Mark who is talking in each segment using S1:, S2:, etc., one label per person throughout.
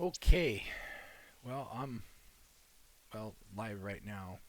S1: Okay. Well, I'm live right now.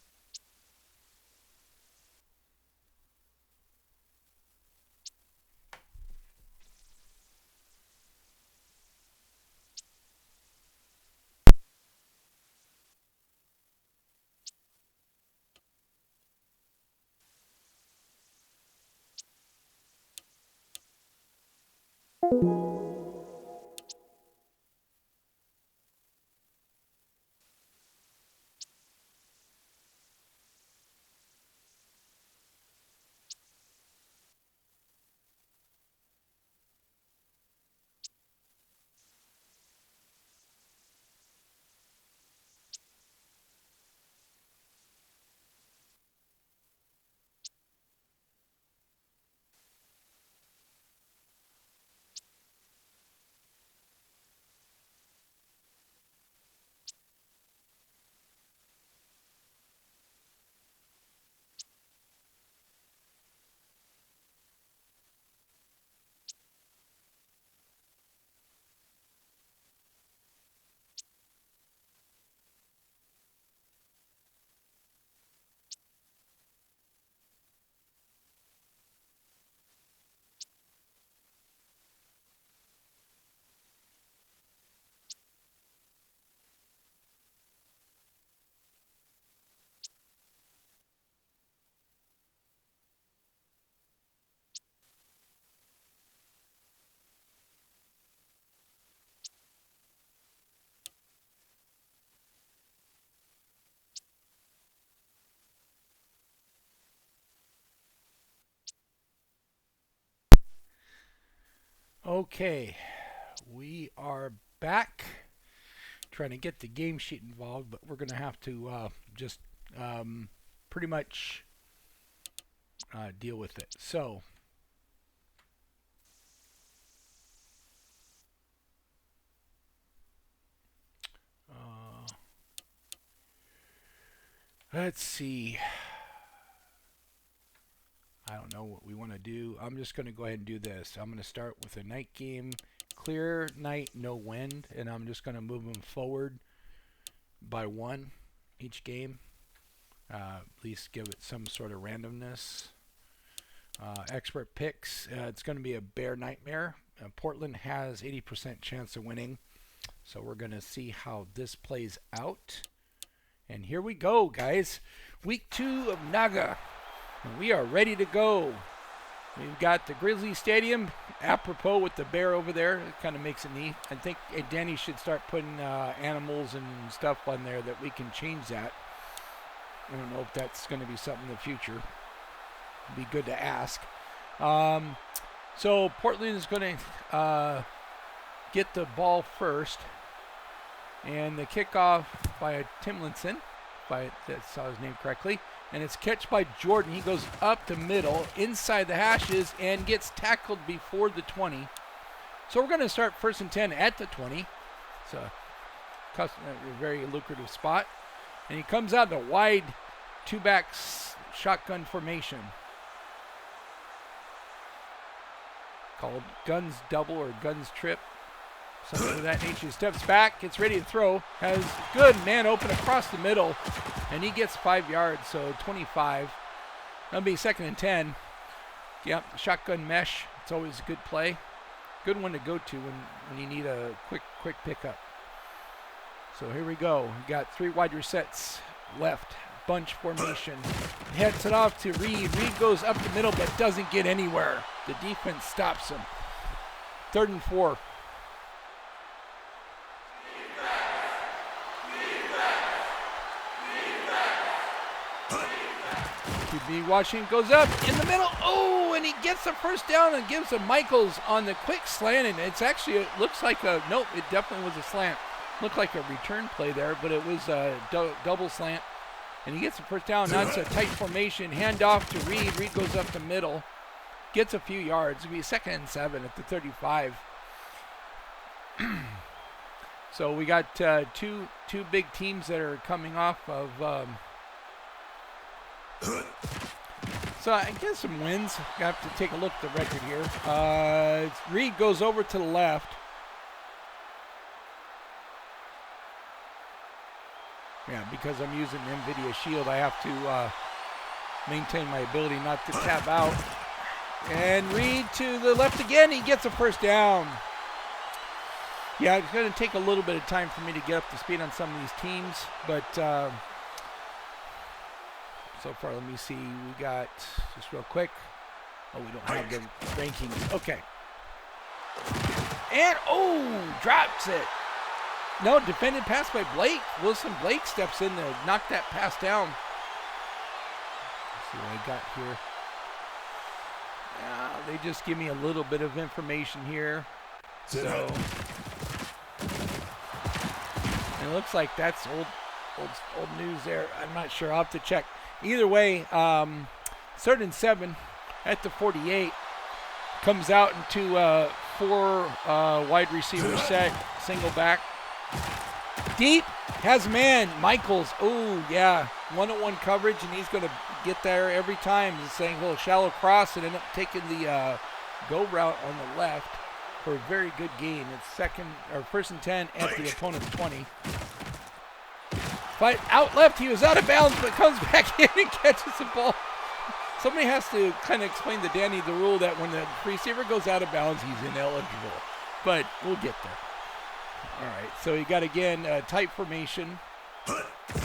S1: Okay. We are back trying to get the game sheet involved, but we're going to have to just pretty much deal with it. So, uh, let's see. I don't know what we want to do. I'm just going to go ahead and do this. I'm going to start with a night game. Clear night, no wind, and I'm just going to move them forward by one each game. At least give it some sort of randomness. Expert picks. It's going to be a bear nightmare. Portland has 80% chance of winning. So we're going to see how this plays out. And here we go, guys. Week 2 of NAGA. And we are ready to go. We've got the Grizzlies Stadium, apropos with the bear over there. It kind of makes it neat. I think Danny should start putting animals and stuff on there that we can change that. I don't know if that's going to be something in the future. It'd be good to ask. So Portland is going to get the ball first. And the kickoff by Timlinson, if I saw his name correctly. And it's catch by Jordan. He goes up the middle, inside the hashes, and gets tackled before the 20. So we're going to start 1st and 10 at the 20. It's a very lucrative spot. And he comes out in a wide two-back shotgun formation. Called guns double or guns trip. Something of that nature. Steps back, gets ready to throw. Has good man open across the middle. And he gets 5 yards, so 25. That'll be 2nd and 10. Yep, shotgun mesh. It's always a good play. Good one to go to when you need a quick pickup. So here we go. We got 3 wide resets left. Bunch formation. Heads it off to Reed. Reed goes up the middle but doesn't get anywhere. The defense stops him. 3rd and 4. QB watching, goes up in the middle. Oh, and he gets the first down and gives to Michaels on the quick slant. And it's actually, it looks like a, nope, it definitely was a slant. Looked like a return play there, but it was a double slant. And he gets the first down. Now it's a tight formation. Handoff to Reed. Reed goes up the middle. Gets a few yards. It'll be 2nd and 7 at the 35. So we got two big teams that are coming off of... So I guess some wins. I have to take a look at the record here. Reed goes over to the left. Yeah, because I'm using NVIDIA Shield, I have to maintain my ability not to tap out. And Reed to the left again. He gets a first down. Yeah, it's going to take a little bit of time for me to get up to speed on some of these teams. But so far, let me see. We got, just real quick. Oh, we don't have the rankings. Okay. And, drops it. No, defended pass by Blake. Wilson Blake steps in to knock that pass down. Let's see what I got here. They just give me a little bit of information here. So it looks like that's old news there. I'm not sure. I'll have to check. Either way, 3rd and 7 at the 48. Comes out into 4 wide receiver set, single back. Deep, has a man, Michaels. Oh, yeah, one-on-one coverage, and he's going to get there every time. He's saying a little shallow cross and end up taking the go route on the left for a very good gain. It's 1st and 10 at the opponent's 20. But out left, he was out of bounds, but comes back in and catches the ball. Somebody has to kind of explain to Danny the rule that when the receiver goes out of bounds, he's ineligible. But we'll get there. All right, so he got, again, a tight formation.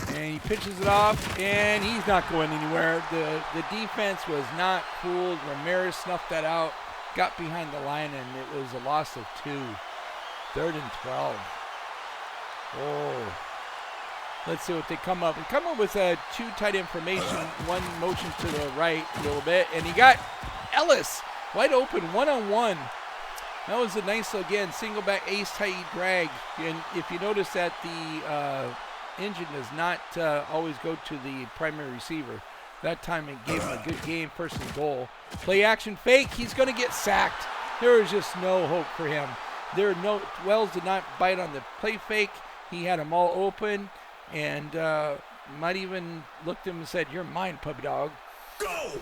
S1: And he pitches it off, and he's not going anywhere. The defense was not fooled. Ramirez snuffed that out, got behind the line, and it was a loss of 2. 3rd and 12. Oh. Let's see what they come up. They come up with 2 tight end formation, 1 motion to the right a little bit, and he got Ellis wide open, one-on-one. That was a nice, again, single back ace tight drag. And if you notice that the engine does not always go to the primary receiver. That time it gave him a good game, 1st and goal. Play action fake, he's going to get sacked. There was just no hope for him. Wells did not bite on the play fake. He had them all open. And might even looked at him and said, "You're mine, puppy dog." Go!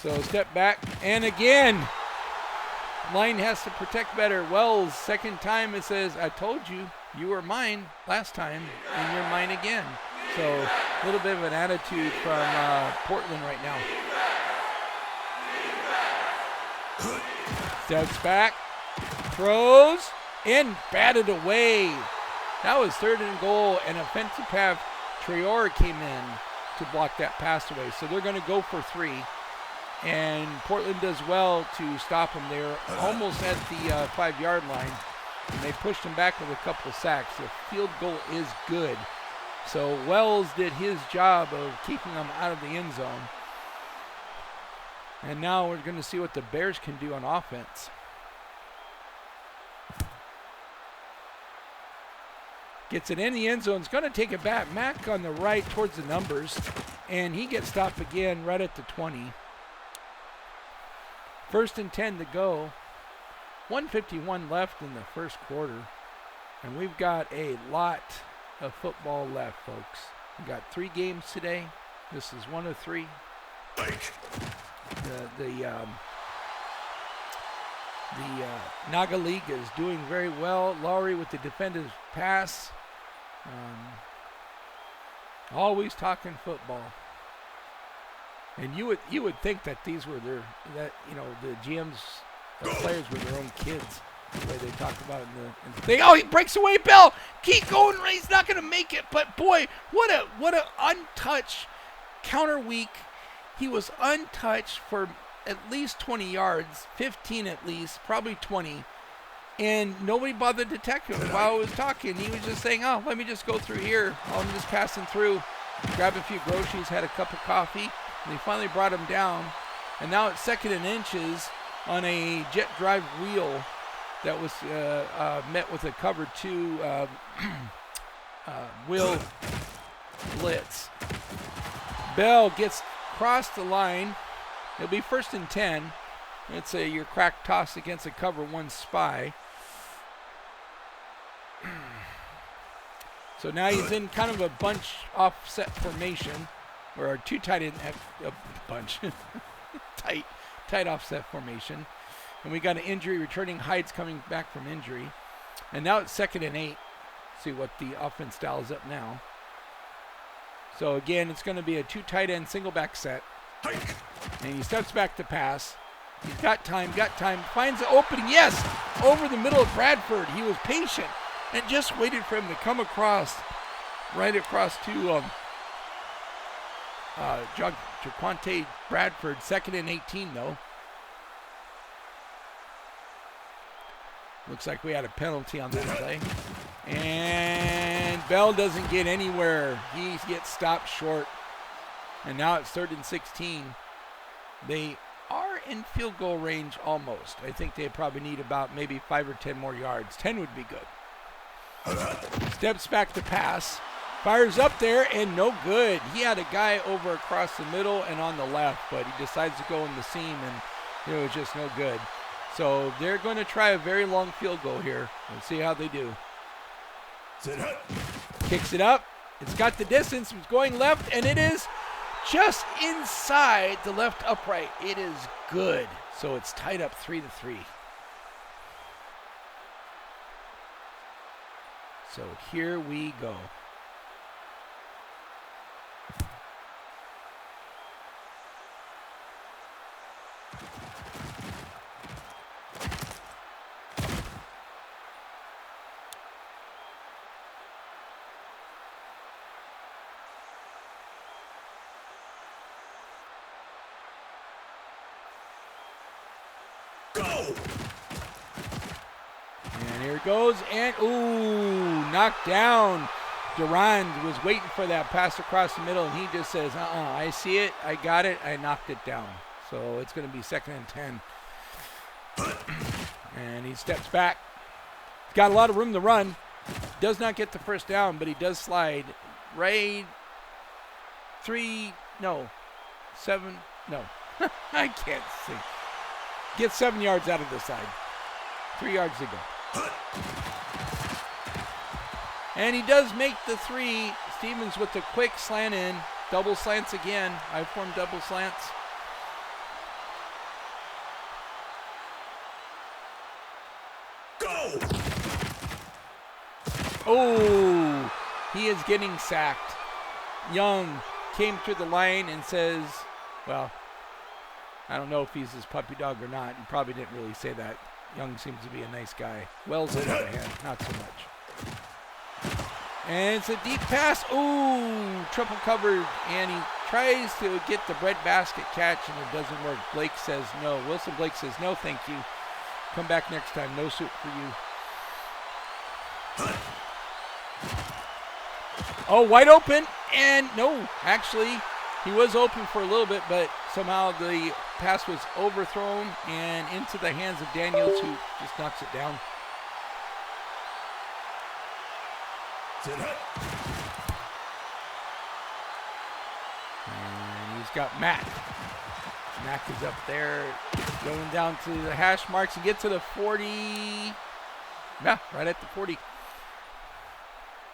S1: So step back, and again, line has to protect better. Wells, 2nd time, it says, "I told you, you were mine last time, and you're mine again." So a little bit of an attitude from Portland right now. Steps back, throws, and batted away. That was 3rd and goal, and offensive path. Traore came in to block that pass away. So they're going to go for 3. And Portland does well to stop them. They're almost at the 5-yard line. And they pushed him back with a couple of sacks. The field goal is good. So Wells did his job of keeping them out of the end zone. And now we're going to see what the Bears can do on offense. Gets it in the end zone. It's going to take it back. Mack on the right towards the numbers. And he gets stopped again right at the 20. 1st and 10 to go. 1:51 left in the 1st quarter. And we've got a lot of football left, folks. We've got 3 games today. This is 1 of 3. The NAGA League is doing very well. Lowry with the defensive pass. Always talking football. And you would think that these were the GMs, the players were their own kids. The way they talk about it in the thing. Oh, he breaks away, Bell. Keep going. He's not going to make it. But boy, what a untouched counter week. He was untouched for at least 20 yards, 15 at least, probably 20. And nobody bothered to detect him while I was talking. He was just saying, "Oh, let me just go through here. I'm just passing through." Grabbed a few groceries, had a cup of coffee, and they finally brought him down. And now it's 2nd and inches on a jet drive wheel that was met with a cover 2 wheel blitz. Bell gets across the line. It'll be 1st and 10. It's your crack toss against a cover 1 spy. So now he's in kind of a bunch offset formation, or 2 tight end, a bunch, tight offset formation. And we got an injury returning. Hyde's coming back from injury. And now it's 2nd and 8. See what the offense dials up now. So again, it's going to be a 2 tight end single back set. And he steps back to pass. He's got time, finds the opening. Yes, over the middle of Bradford. He was patient and just waited for him to come across, right across to Jaquante Bradford. 2nd and 18 though. Looks like we had a penalty on that play. And Bell doesn't get anywhere. He gets stopped short. And now it's 3rd and 16. They are in field goal range almost. I think they probably need about maybe 5 or 10 more yards. 10 would be good. Steps back to pass. Fires up there and no good. He had a guy over across the middle and on the left, but he decides to go in the seam and it was just no good. So they're going to try a very long field goal here. Let's see how they do. Kicks it up. It's got the distance. It's going left, and it is just inside the left upright. It is good. So it's tied up 3-3. So here we go. And here it goes, and ooh, knocked down. Durand was waiting for that pass across the middle, and he just says, I see it, I got it, I knocked it down. So it's going to be 2nd and 10. And he steps back. He's got a lot of room to run. Does not get the first down, but he does slide right 7, I can't see. Gets 7 yards out of the side. 3 yards to go. And he does make the 3. Stevens with the quick slant in. Double slants again. I-form double slants. Go! Oh, he is getting sacked. Young came through the line and says, well, I don't know if he's his puppy dog or not. He probably didn't really say that. Young seems to be a nice guy. Wells, on the other hand, not so much. And it's a deep pass. Ooh, triple covered. And he tries to get the breadbasket catch, and it doesn't work. Blake says no. Wilson Blake says no, thank you. Come back next time. No suit for you. Oh, wide open. And no, actually, he was open for a little bit, but somehow the pass was overthrown and into the hands of Daniels, who just knocks it down. And he's got Mack. Mack is up there, going down to the hash marks and get to the 40. Yeah, right at the 40.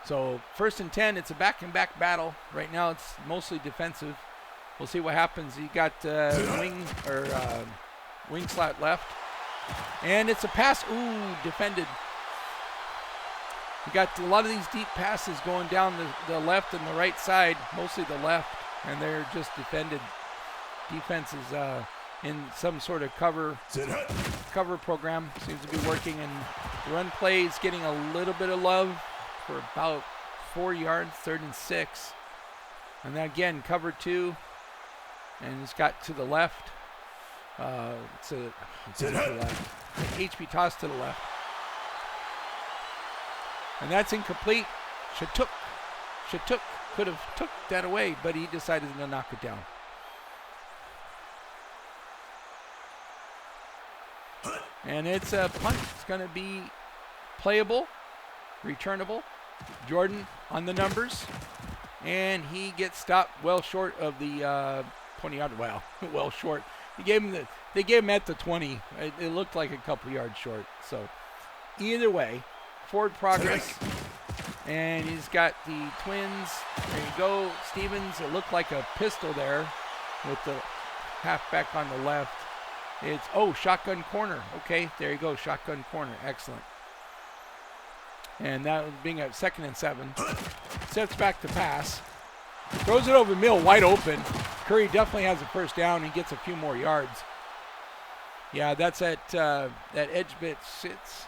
S1: So 1st and 10, it's a back-and-back battle. Right now it's mostly defensive. We'll see what happens. He got wing slat left. And it's a pass. Ooh, defended. You got a lot of these deep passes going down the left and the right side, mostly the left, and they're just defended. Defense is in some sort of cover program. Seems to be working, and the run play is getting a little bit of love for about 4 yards, 3rd and 6. And then again, cover 2. And he's got to the left. It's to the left. HB toss to the left. And that's incomplete. Shatuk could have took that away, but he decided to knock it down. And it's a punt. It's going to be playable, returnable. Jordan on the numbers. And he gets stopped well short of the 20-yard. Well short. They gave him at the 20. It looked like a couple yards short. So either way, forward progress. And he's got the twins. There you go. Stevens, it looked like a pistol there with the halfback on the left. It's, shotgun corner. Okay, there you go. Shotgun corner. Excellent. And that being at 2nd and 7. Steps back to pass. Throws it over the middle, wide open. Curry definitely has a first down. He gets a few more yards. Yeah, that's that edge bit sits.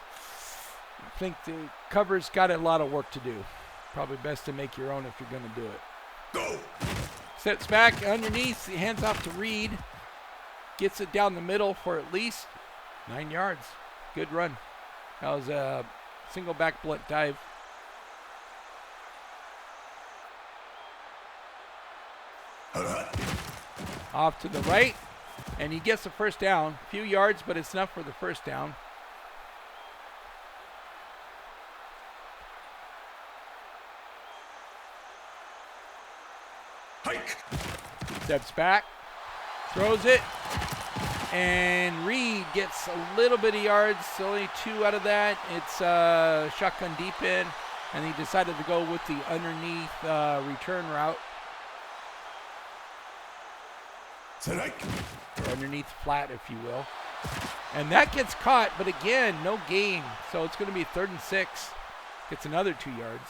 S1: I think the cover's got a lot of work to do. Probably best to make your own if you're going to do it. Go. Steps back underneath, hands off to Reed. Gets it down the middle for at least 9 yards. Good run. That was a single back blunt dive. Off to the right, and he gets the first down. A few yards, but it's enough for the first down. Hike. Steps back, throws it, and Reed gets a little bit of yards, only 2 out of that. It's shotgun deep in, and he decided to go with the underneath return route. Or underneath flat, if you will. And that gets caught, but again, no gain. So it's going to be 3rd and 6. Gets another 2 yards.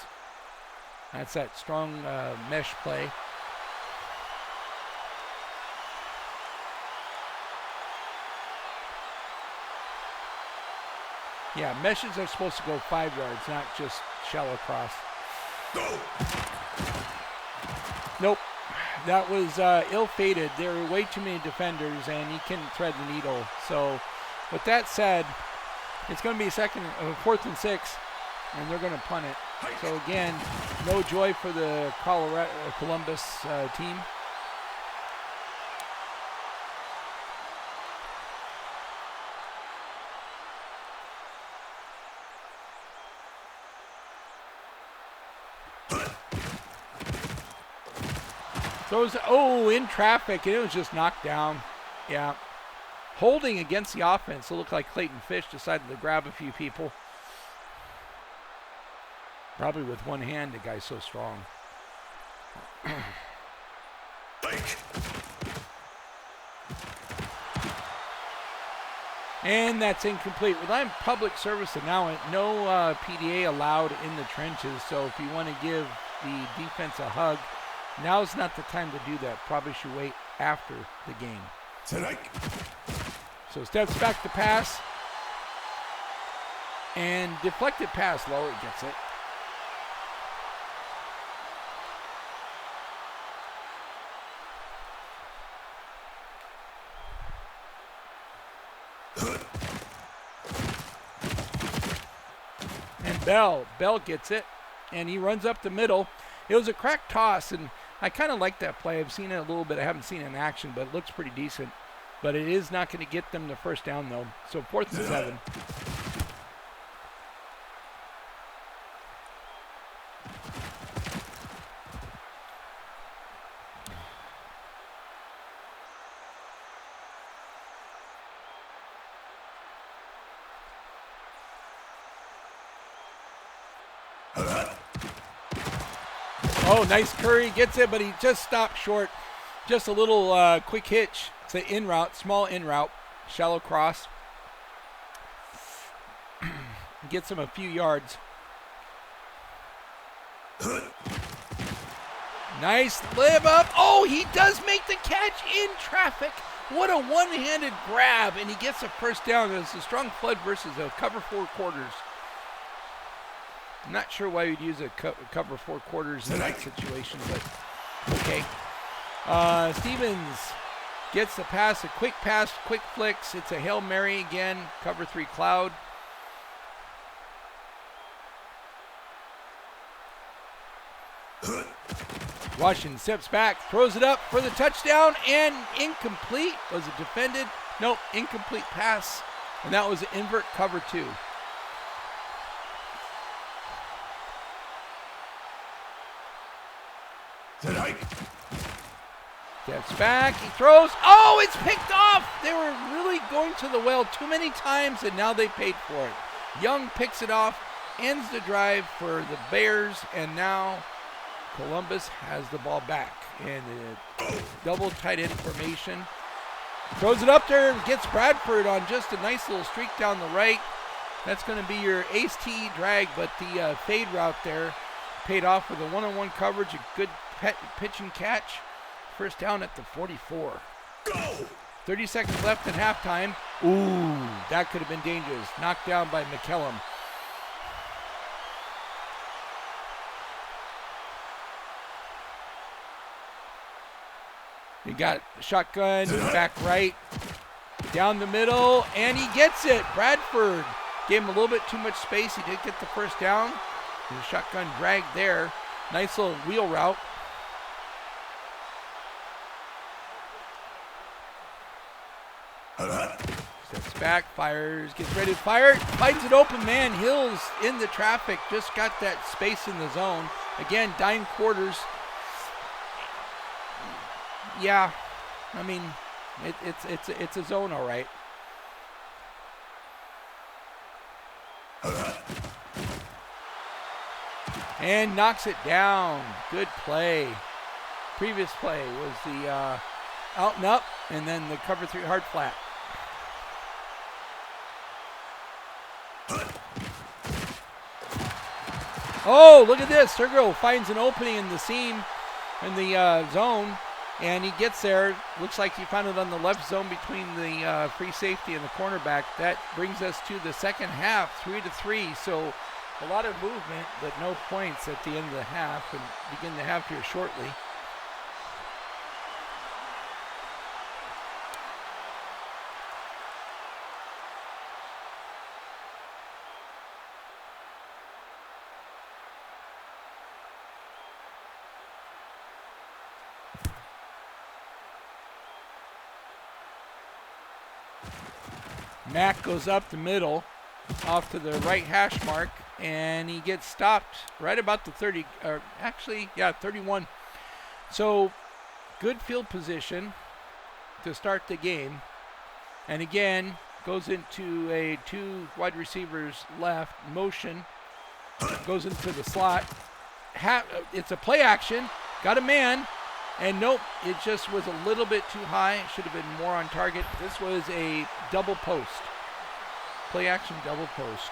S1: That's that strong mesh play. Yeah, meshes are supposed to go 5 yards, not just shallow cross. Go. Nope. That was ill-fated. There were way too many defenders, and he couldn't thread the needle. So, with that said, it's going to be 4th and 6, and they're going to punt it. So again, no joy for the Columbus team. In traffic, and it was just knocked down. Yeah. Holding against the offense. It looked like Clayton Fish decided to grab a few people. Probably with one hand, the guy's so strong. And that's incomplete. With I'm public service announcement, no PDA allowed in the trenches. So if you want to give the defense a hug, now's not the time to do that. Probably should wait after the game. So steps back to pass. And deflected pass, low, it gets it. And Bell gets it. And he runs up the middle. It was a crack toss, and I kind of like that play. I've seen it a little bit. I haven't seen it in action, but it looks pretty decent. But it is not going to get them the first down, though. So 4th and 7. Oh, nice Curry. Gets it, but he just stopped short. Just a little quick hitch. It's an in route, small in route, shallow cross. Gets him a few yards. Nice live up. Oh, he does make the catch in traffic. What a one-handed grab, and he gets a first down. It's a strong flood versus a cover 4 quarters. I'm not sure why you'd use a cover 4 quarters in that situation, but okay. Stevens gets the pass, a quick pass, quick flicks. It's a Hail Mary again, cover 3 cloud. Washington steps back, throws it up for the touchdown, and incomplete. Was it defended? Nope, incomplete pass, and that was an invert cover 2. Steps back, he throws. Oh, it's picked off. They were really going to the well too many times, and now they paid for it. Young picks it off, ends the drive for the Bears, and now Columbus has the ball back. And double tight end formation. Throws it up there and gets Bradford on just a nice little streak down the right. That's going to be your ace TE drag, but the fade route there paid off with a one-on-one coverage, a good pitch and catch. First down at the 44. Go! 30 seconds left at halftime. Ooh, that could have been dangerous. Knocked down by McKellum. He got shotgun, back right, down the middle, and he gets it. Bradford gave him a little bit too much space. He did get the first down. The shotgun dragged there. Nice little wheel route. Steps back, fires, gets ready to fire, finds an open man. Hills in the traffic, just got that space in the zone. Again, dime quarters. Yeah, I mean, it's a zone, all right. And knocks it down. Good play. Previous play was the out and up, and then the cover 3 hard flat. Oh, look at this. Sergio finds an opening in the seam in the zone. And he gets there. Looks like he found it on the left zone between the free safety and the cornerback. That brings us to the second half, 3-3. So a lot of movement, but no points at the end of the half. And begin the half here shortly. Mack goes up the middle, off to the right hash mark, and he gets stopped right about the 30, or actually, yeah, 31. So, good field position to start the game. And again, goes into a 2 wide receivers left motion, goes into the slot. It's a play action, got a man, and nope, it just was a little bit too high. Should have been more on target. This was a double post. Play action double post.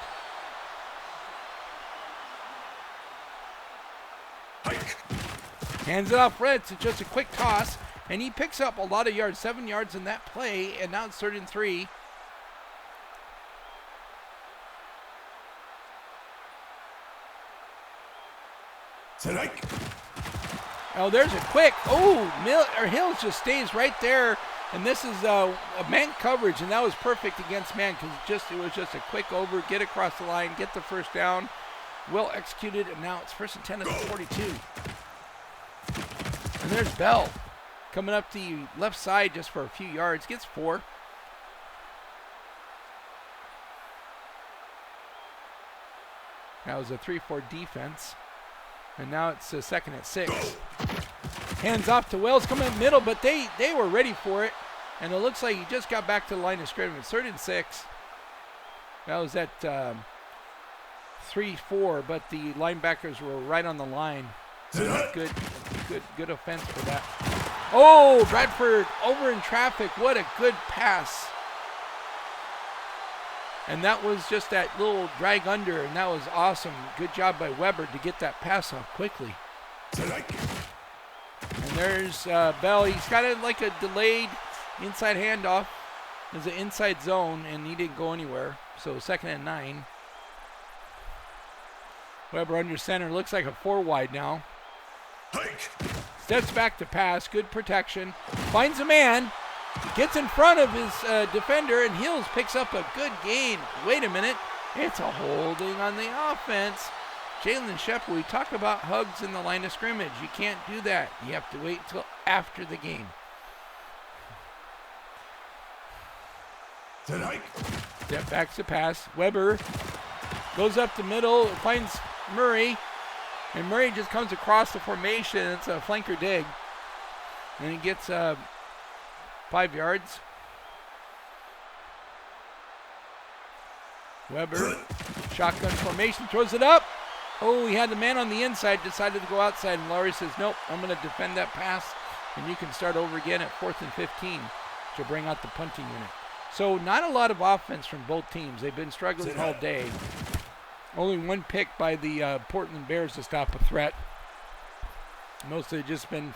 S1: Hands it off Fritz. It's just a quick toss. And he picks up a lot of yards. 7 yards in that play. And now it's 3rd and 3. Oh, there's a quick. Oh, Hills just stays right there. And this is a man coverage, and that was perfect against man because it was just a quick over, get across the line, get the first down. Well executed, and now it's 1st and 10 at the 42. And there's Bell coming up the left side just for a few yards, gets 4. That was a 3-4 defense. And now it's 2nd and 6. Hands off to Wells, coming in the middle, but they were ready for it. And it looks like he just got back to the line of scrimmage. 3rd and 6. That was at 3-4, but the linebackers were right on the line. Good offense for that. Oh, Bradford over in traffic. What a good pass. And that was just that little drag under, and that was awesome. Good job by Weber to get that pass off quickly. And there's Bell. He's got it like a delayed inside handoff. There's an inside zone, and he didn't go anywhere. So 2nd and 9. Weber under center. Looks like a 4 wide now. Steps back to pass. Good protection. Finds a man. Gets in front of his defender, and Hills picks up a good gain. Wait a minute. It's a holding on the offense. Jalen Shepard, we talk about hugs in the line of scrimmage. You can't do that. You have to wait until after the game. Step back to pass. Weber goes up the middle, finds Murray, and Murray just comes across the formation. It's a flanker dig. And he gets 5 yards. Weber, shotgun formation, throws it up. Oh, he had the man on the inside, decided to go outside, and Laurie says, nope, I'm going to defend that pass, and you can start over again at 4th and 15 to bring out the punting unit. So not a lot of offense from both teams. They've been struggling all day. Only one pick by the Portland Bears to stop a threat. Mostly just been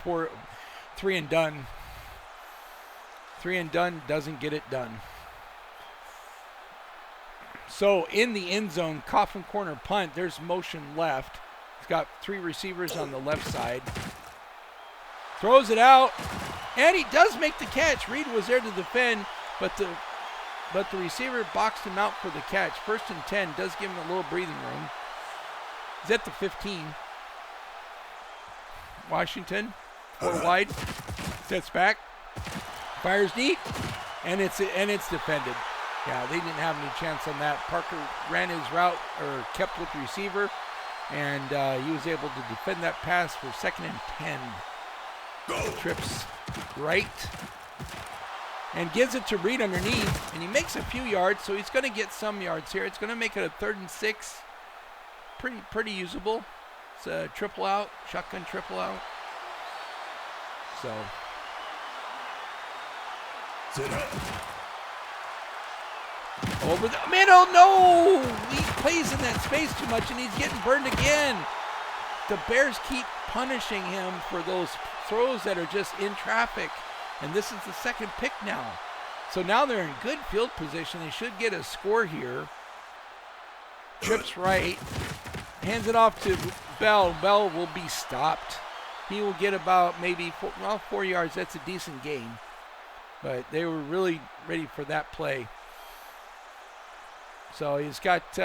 S1: 3 and done. 3 and done doesn't get it done. So in the end zone, coffin corner punt, there's motion left. He's got 3 receivers on the left side. Throws it out, and he does make the catch. Reed was there to defend, but the receiver boxed him out for the catch. 1st and 10 does give him a little breathing room. He's at the 15. Washington, 4 wide, sets back, fires deep, and it's defended. Yeah, they didn't have any chance on that. Parker ran his route, or kept with the receiver, and he was able to defend that pass for 2nd and 10. Trips right and gives it to Reed underneath, and he makes a few yards, so he's going to get some yards here. It's going to make it a 3rd and 6. Pretty usable. It's a triple out, shotgun triple out. So over the middle, no! He plays in that space too much, and he's getting burned again. The Bears keep punishing him for those throws that are just in traffic, and this is the 2nd pick now. So now they're in good field position. They should get a score here. Trips right, hands it off to Bell. Bell will be stopped. He will get about maybe 4 yards. That's a decent gain, but they were really ready for that play. So he's got 3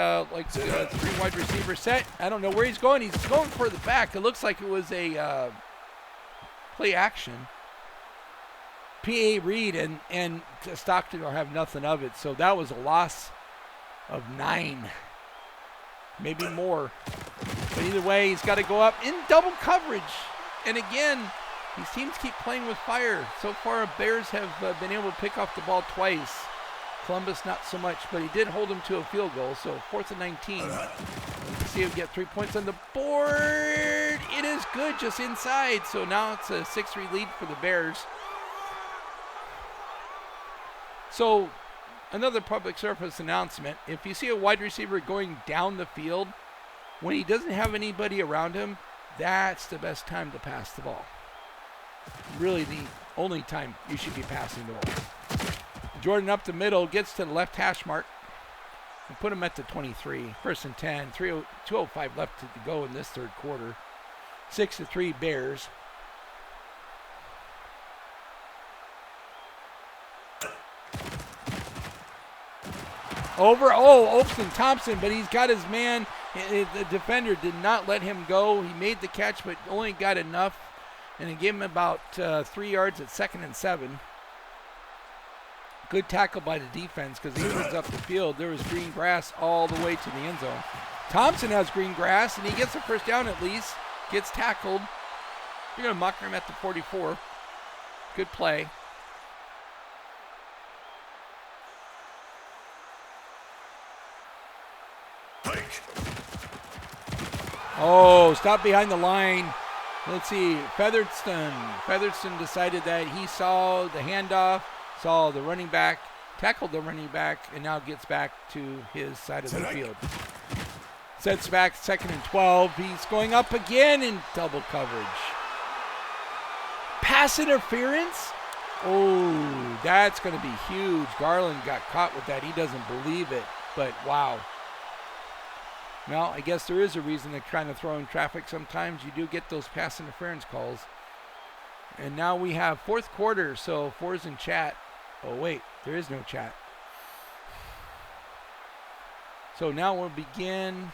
S1: wide receiver set. I don't know where he's going. He's going for the back. It looks like it was a play action. P.A. Reed and Stockton will have nothing of it. So that was a loss of 9. Maybe more. But either way, he's got to go up in double coverage. And again, these teams keep playing with fire. So far, Bears have been able to pick off the ball twice. Columbus not so much, but he did hold him to a field goal. So 4th and 19. Let's see if we get 3 points on the board. It is good, just inside. So now it's a 6-3 lead for the Bears. So another public service announcement. If you see a wide receiver going down the field, when he doesn't have anybody around him, that's the best time to pass the ball. Really the only time you should be passing the ball. Jordan up the middle, gets to the left hash mark, and put him at the 23. 1st and 10, 2:05 left to go in this 3rd quarter. 6-3 Bears. Olsen Thompson, but he's got his man. The defender did not let him go. He made the catch, but only got enough, and it gave him about 3 yards at 2nd and 7. Good tackle by the defense because he turns up the field. There was green grass all the way to the end zone. Thompson has green grass, and he gets the 1st down at least. Gets tackled. You're going to muck him at the 44. Good play. Oh, stop behind the line. Let's see. Featherston decided that he saw the handoff, saw the running back, tackled the running back, and now gets back to his side of the field. Sets back 2nd and 12. He's going up again in double coverage. Pass interference? Oh, that's going to be huge. Garland got caught with that. He doesn't believe it, but wow. Well, I guess there is a reason they're trying to throw in traffic sometimes. You do get those pass interference calls. And now we have 4th quarter, so 4's in chat. Oh, wait, there is no chat. So now we'll begin.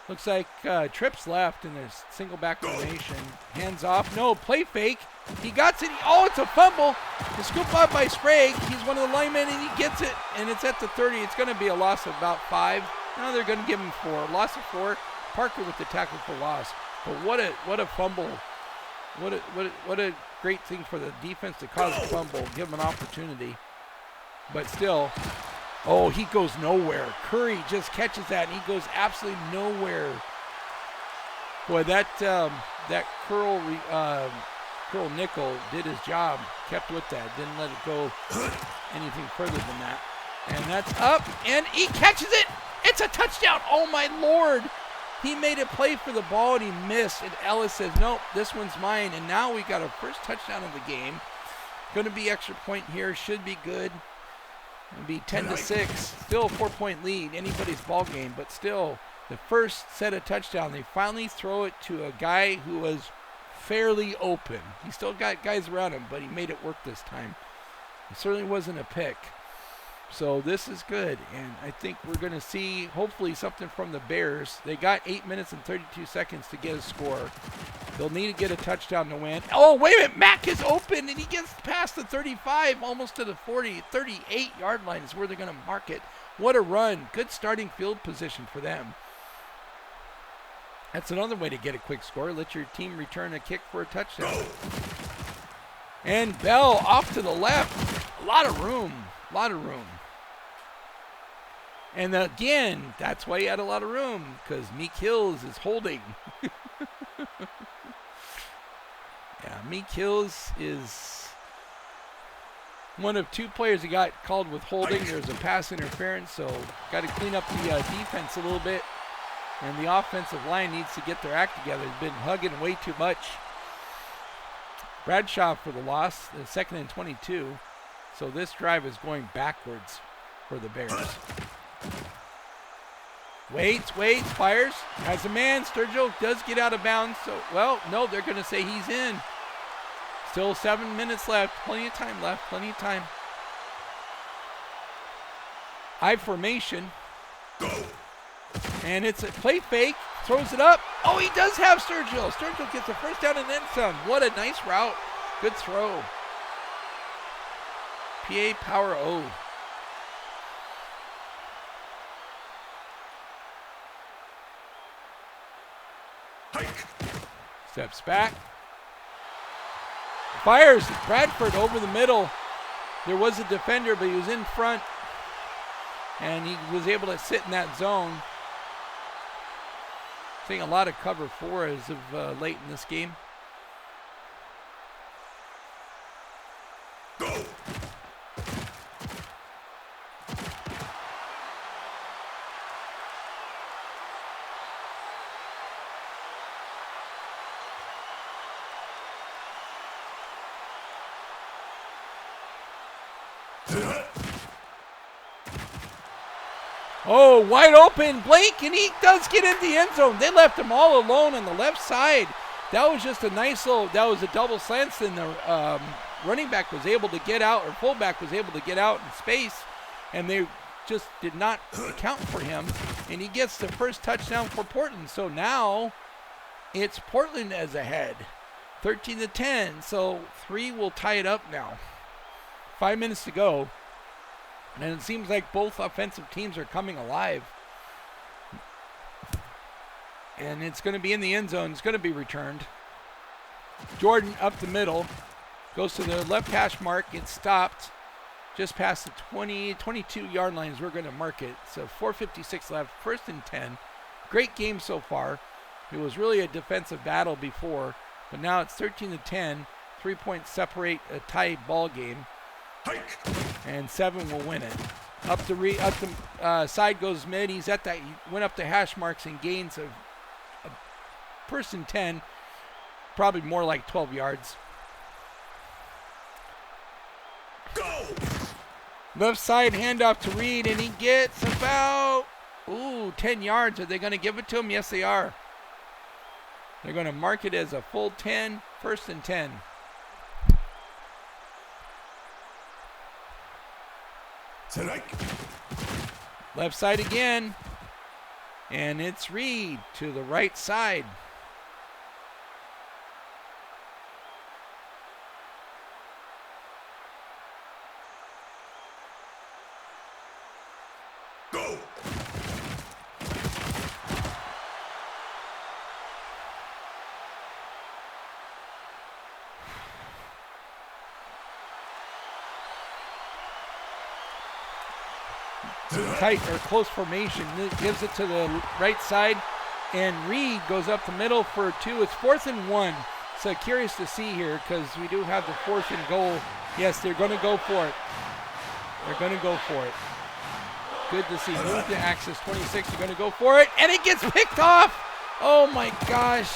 S1: Looks like Trips left in this single back formation. Hands off. No, play fake. He got it. Oh, it's a fumble. The scoop up by Sprague. He's one of the linemen, and he gets it. And it's at the 30. It's going to be a loss of about 5. Now they're going to give him 4. Loss of 4. Parker with the tackle for loss. But what a fumble. What a great thing for the defense to cause a fumble, give him an opportunity. But still, oh, he goes nowhere. Curry just catches that, and he goes absolutely nowhere. Boy, that curl nickel did his job, kept with that, didn't let it go anything further than that. And that's up, and he catches it. It's a touchdown. Oh, my Lord. He made a play for the ball and he missed. And Ellis says, nope, this one's mine. And now we got our first touchdown of the game. Going to be extra point here. Should be good. It'll be 10-6. Still a 4-point lead. Anybody's ball game. But still, the first set of touchdown. They finally throw it to a guy who was fairly open. He still got guys around him, but he made it work this time. It certainly wasn't a pick. So this is good, and I think we're going to see hopefully something from the Bears. They got 8 minutes and 32 seconds to get a score. They'll need to get a touchdown to win. Oh, wait a minute. Mack is open, and he gets past the 35, almost to the 40, 38-yard line is where they're going to mark it. What a run. Good starting field position for them. That's another way to get a quick score. Let your team return a kick for a touchdown. And Bell off to the left. A lot of room. A lot of room. And again, that's why he had a lot of room, because Meek Hills is holding. Yeah, Meek Hills is one of two players that got called with holding. There's a pass interference, so got to clean up the defense a little bit. And the offensive line needs to get their act together. They've been hugging way too much. Bradshaw for the loss, the 2nd and 22. So this drive is going backwards for the Bears. Waits, fires, has a man. Sturgill does get out of bounds. So, well, no, they're going to say he's in. Still 7 minutes left. Plenty of time left. Plenty of time. I formation. And it's a play fake. Throws it up. Oh, he does have Sturgill. Sturgill gets a first down and then some. What a nice route. Good throw. PA Power O. Steps back. Fires Bradford over the middle. There was a defender, but he was in front. And he was able to sit in that zone. Seeing a lot of cover 4 as of late in this game. Go. Oh, wide open, Blake, and he does get in the end zone. They left him all alone on the left side. That was just a nice little, that was a double slant, and the running back was able to get out, or fullback was able to get out in space, and they just did not account for him, and he gets the first touchdown for Portland. So now it's Portland as ahead, 13-10, so 3 will tie it up now. 5 minutes to go. And it seems like both offensive teams are coming alive. And it's going to be in the end zone. It's going to be returned. Jordan up the middle. Goes to the left hash mark. It's stopped. Just past the 22-yard lines. We're going to mark it. So 4:56 left. 1st and 10. Great game so far. It was really a defensive battle before. But now it's 13-10. 3 points separate a tie ball game. And 7 will win it. Up the side goes mid. He's at that. He went up the hash marks and gains a 1st and 10, probably more like 12 yards. Go. Left side handoff to Reed, and he gets about 10 yards. Are they going to give it to him? Yes, they are. They're going to mark it as a full 10, 1st and 10. Left side again, and it's Reed to the right side. Go. Tight or close formation. This gives it to the right side, and Reed goes up the middle for 2. It's 4th and 1. So curious to see here, because we do have the 4th and goal. Yes, they're going to go for it. They're going to go for it. Good to see. Move to access 26. They're going to go for it, and it gets picked off. Oh my gosh.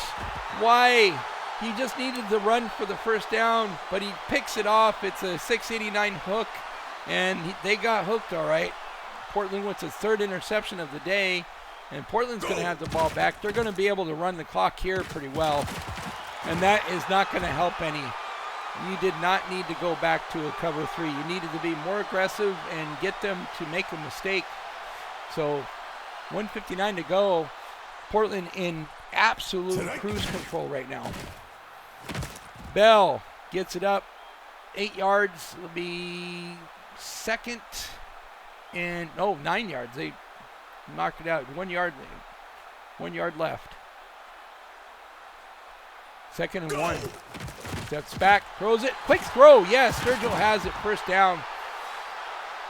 S1: Why? He just needed the run for the first down, but he picks it off. It's a 689 hook, and they got hooked all right. Portland with its third interception of the day, and Portland's going to have the ball back. They're going to be able to run the clock here pretty well, and that is not going to help any. You did not need to go back to a cover 3. You needed to be more aggressive and get them to make a mistake. So 1:59 to go. Portland in absolute cruise control right now. Bell gets it up 8 yards. It'll be second and 9 yards. They knocked it out. 1 yard left. Second and 1. Steps back, throws it. Quick throw. Yes, Sturgill has it. First down.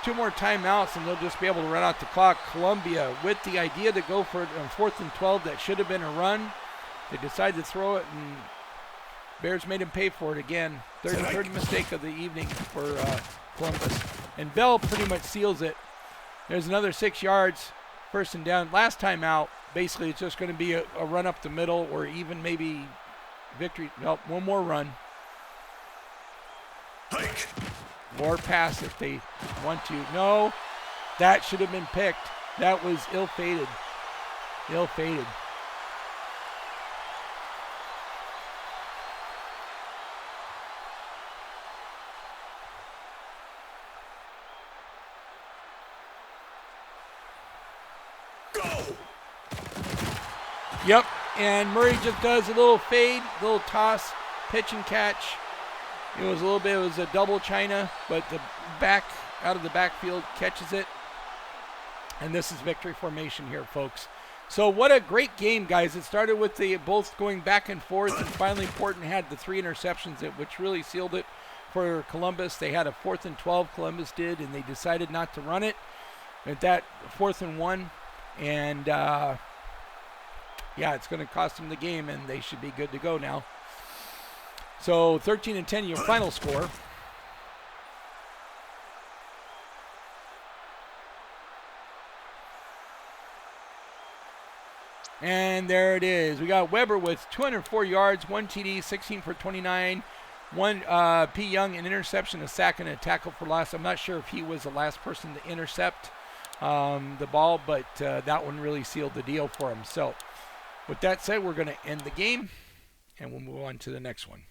S1: 2 more timeouts, and they'll just be able to run out the clock. Columbia with the idea to go for it on 4th and 12. That should have been a run. They decided to throw it, and Bears made him pay for it again. Third mistake of the evening for Columbus. And Bell pretty much seals it. There's another 6 yards. First and down. Last time out, basically it's just going to be a run up the middle, or even maybe victory. Nope, one more run.
S2: Hike.
S1: More pass if they want to. No, that should have been picked. That was ill-fated. Ill-fated.
S2: Go.
S1: Yep, and Murray just does a little fade, little toss, pitch and catch. It was a double China, but the back, out of the backfield, catches it. And this is victory formation here, folks. So what a great game, guys. It started with the both going back and forth, and finally Portland had the 3 interceptions, which really sealed it for Columbus. They had a 4th and 12, Columbus did, and they decided not to run it. At that 4th and 1, and yeah, it's going to cost them the game, and they should be good to go now. So 13-10, your final score. And there it is. We got Weber with 204 yards, 1 TD, 16 for 29. 1 P. Young, an interception, a sack, and a tackle for loss. I'm not sure if he was the last person to intercept the ball, but that one really sealed the deal for him. So with that said, we're going to end the game, and we'll move on to the next one.